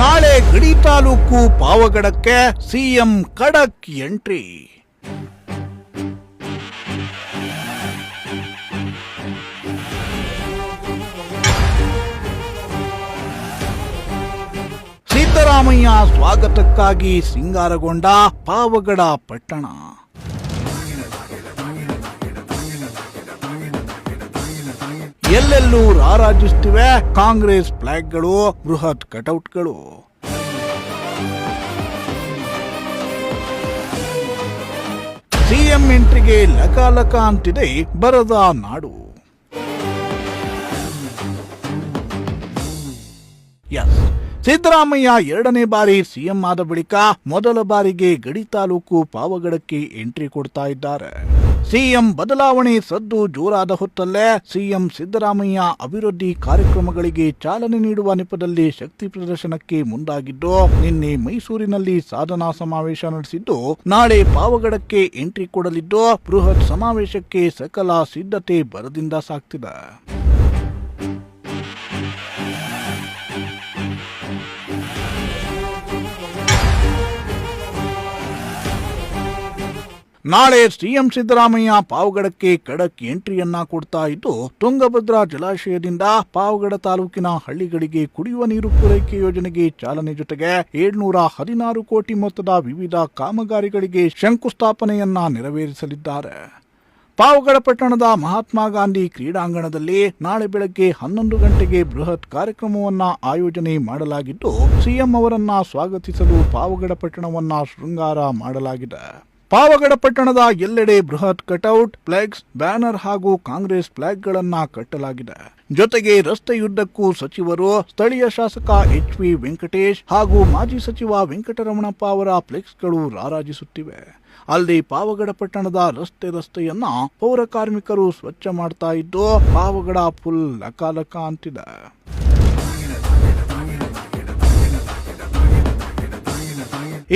ನಾಳೆ ಗಡಿ ತಾಲೂಕು ಪಾವಗಡಕ್ಕೆ ಸಿಎಂ ಖಡಕ್ ಎಂಟ್ರಿ. ಸಿದ್ದರಾಮಯ್ಯ ಸ್ವಾಗತಕ್ಕಾಗಿ ಸಿಂಗಾರಗೊಂಡ ಪಾವಗಡ ಪಟ್ಟಣ. ಎಲ್ಲೆಲ್ಲೂ ರಾರಾಜಿಸುತ್ತಿವೆ ಕಾಂಗ್ರೆಸ್ ಫ್ಲಾಗ್ಗಳು, ಬೃಹತ್ ಕಟೌಟ್ಗಳು. ಸಿಎಂ ಎಂಟ್ರಿಗೆ ಲಕಾಲಕ ಅಂತಿದೆ ಬರದ ನಾಡು. ಸಿದ್ದರಾಮಯ್ಯ ಎರಡನೇ ಬಾರಿ ಸಿಎಂ ಆದ ಬಳಿಕ ಮೊದಲ ಬಾರಿಗೆ ಗಡಿ ತಾಲೂಕು ಪಾವಗಡಕ್ಕೆ ಎಂಟ್ರಿ ಕೊಡ್ತಾ ಇದ್ದಾರೆ. ಸಿಎಂ ಬದಲಾವಣೆ ಸದ್ದು ಜೋರಾದ ಹೊತ್ತಲ್ಲೇ ಸಿಎಂ ಸಿದ್ದರಾಮಯ್ಯ ಅಭಿವೃದ್ಧಿ ಕಾರ್ಯಕ್ರಮಗಳಿಗೆ ಚಾಲನೆ ನೀಡುವ ನೆಪದಲ್ಲಿ ಶಕ್ತಿ ಪ್ರದರ್ಶನಕ್ಕೆ ಮುಂದಾಗಿದ್ದು, ನಿನ್ನೆ ಮೈಸೂರಿನಲ್ಲಿ ಸಾಧನಾ ಸಮಾವೇಶ ನಡೆಸಿದ್ದು, ನಾಳೆ ಪಾವಗಡಕ್ಕೆ ಎಂಟ್ರಿ ಕೊಡಲಿದ್ದು, ಬೃಹತ್ ಸಮಾವೇಶಕ್ಕೆ ಸಕಲ ಸಿದ್ಧತೆ ಭರದಿಂದ ಸಾಗ್ತಿದೆ. ನಾಳೆ ಸಿಎಂ ಸಿದ್ದರಾಮಯ್ಯ ಪಾವಗಡಕ್ಕೆ ಖಡಕ್ ಎಂಟ್ರಿಯನ್ನ ಕೊಡ್ತಾ ಇದ್ದು, ತುಂಗಭದ್ರಾ ಜಲಾಶಯದಿಂದ ಪಾವಗಡ ತಾಲೂಕಿನ ಹಳ್ಳಿಗಳಿಗೆ ಕುಡಿಯುವ ನೀರು ಪೂರೈಕೆ ಯೋಜನೆಗೆ ಚಾಲನೆ ಜೊತೆಗೆ 716 ಕೋಟಿ ಮೊತ್ತದ ವಿವಿಧ ಕಾಮಗಾರಿಗಳಿಗೆ ಶಂಕುಸ್ಥಾಪನೆಯನ್ನ ನೆರವೇರಿಸಲಿದ್ದಾರೆ. ಪಾವಗಡ ಪಟ್ಟಣದ ಮಹಾತ್ಮ ಗಾಂಧಿ ಕ್ರೀಡಾಂಗಣದಲ್ಲಿ ನಾಳೆ ಬೆಳಗ್ಗೆ 11 ಗಂಟೆಗೆ ಬೃಹತ್ ಕಾರ್ಯಕ್ರಮವನ್ನ ಆಯೋಜನೆ ಮಾಡಲಾಗಿದ್ದು, ಸಿಎಂ ಅವರನ್ನ ಸ್ವಾಗತಿಸಲು ಪಾವಗಡ ಪಟ್ಟಣವನ್ನ ಶೃಂಗಾರ ಮಾಡಲಾಗಿದೆ. ಪಾವಗಡ ಪಟ್ಟಣದ ಎಲ್ಲೆಡೆ ಬೃಹತ್ ಕಟೌಟ್, ಫ್ಲೆಕ್ಸ್, ಬ್ಯಾನರ್ ಹಾಗೂ ಕಾಂಗ್ರೆಸ್ ಫ್ಲಾಗ್ಗಳನ್ನ ಕಟ್ಟಲಾಗಿದೆ. ಜೊತೆಗೆ ರಸ್ತೆಯುದ್ದಕ್ಕೂ ಸಚಿವರು, ಸ್ಥಳೀಯ ಶಾಸಕ HV ವೆಂಕಟೇಶ್ ಹಾಗೂ ಮಾಜಿ ಸಚಿವ ವೆಂಕಟರಮಣಪ್ಪ ಅವರ ಫ್ಲೆಕ್ಸ್ಗಳು ರಾರಾಜಿಸುತ್ತಿವೆ. ಅಲ್ಲದೆ ಪಾವಗಡ ಪಟ್ಟಣದ ರಸ್ತೆಯನ್ನ ಪೌರ ಕಾರ್ಮಿಕರು ಸ್ವಚ್ಛ ಮಾಡ್ತಾ ಇದ್ದು, ಪಾವಗಡ ಫುಲ್ ಲಕಾಲಕ ಅಂತಿದೆ.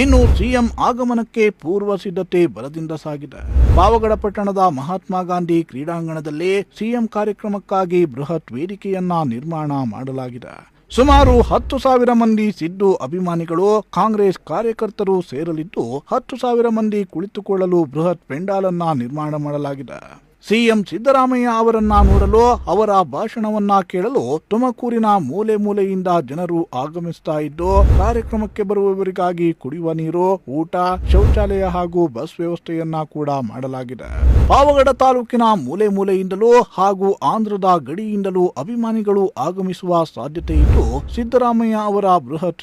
ಇನ್ನು ಸಿಎಂ ಆಗಮನಕ್ಕೆ ಪೂರ್ವ ಸಿದ್ಧತೆ ಭರದಿಂದ ಸಾಗಿದೆ. ಪಾವಗಡ ಪಟ್ಟಣದ ಮಹಾತ್ಮ ಗಾಂಧಿ ಕ್ರೀಡಾಂಗಣದಲ್ಲಿ ಸಿಎಂ ಕಾರ್ಯಕ್ರಮಕ್ಕಾಗಿ ಬೃಹತ್ ವೇದಿಕೆಯನ್ನ ನಿರ್ಮಾಣ ಮಾಡಲಾಗಿದೆ. ಸುಮಾರು 10,000 ಮಂದಿ ಸಿದ್ದು ಅಭಿಮಾನಿಗಳು, ಕಾಂಗ್ರೆಸ್ ಕಾರ್ಯಕರ್ತರು ಸೇರಲಿದ್ದು, 10,000 ಮಂದಿ ಕುಳಿತುಕೊಳ್ಳಲು ಬೃಹತ್ ಪೆಂಡಾಲನ್ನ ನಿರ್ಮಾಣ ಮಾಡಲಾಗಿದೆ. ಸಿಎಂ ಸಿದ್ದರಾಮಯ್ಯ ಅವರನ್ನ ನೋಡಲು, ಅವರ ಭಾಷಣವನ್ನ ಕೇಳಲು ತುಮಕೂರಿನ ಮೂಲೆ ಮೂಲೆಯಿಂದ ಜನರು ಆಗಮಿಸ್ತಾ ಇದ್ದು, ಕಾರ್ಯಕ್ರಮಕ್ಕೆ ಬರುವವರಿಗಾಗಿ ಕುಡಿಯುವ ನೀರು, ಊಟ, ಶೌಚಾಲಯ ಹಾಗೂ ಬಸ್ ವ್ಯವಸ್ಥೆಯನ್ನ ಕೂಡ ಮಾಡಲಾಗಿದೆ. ಪಾವಗಡ ತಾಲೂಕಿನ ಮೂಲೆ ಮೂಲೆಯಿಂದಲೂ ಹಾಗೂ ಆಂಧ್ರದ ಗಡಿಯಿಂದಲೂ ಅಭಿಮಾನಿಗಳು ಆಗಮಿಸುವ ಸಾಧ್ಯತೆ ಇದ್ದು, ಸಿದ್ದರಾಮಯ್ಯ ಅವರ ಬೃಹತ್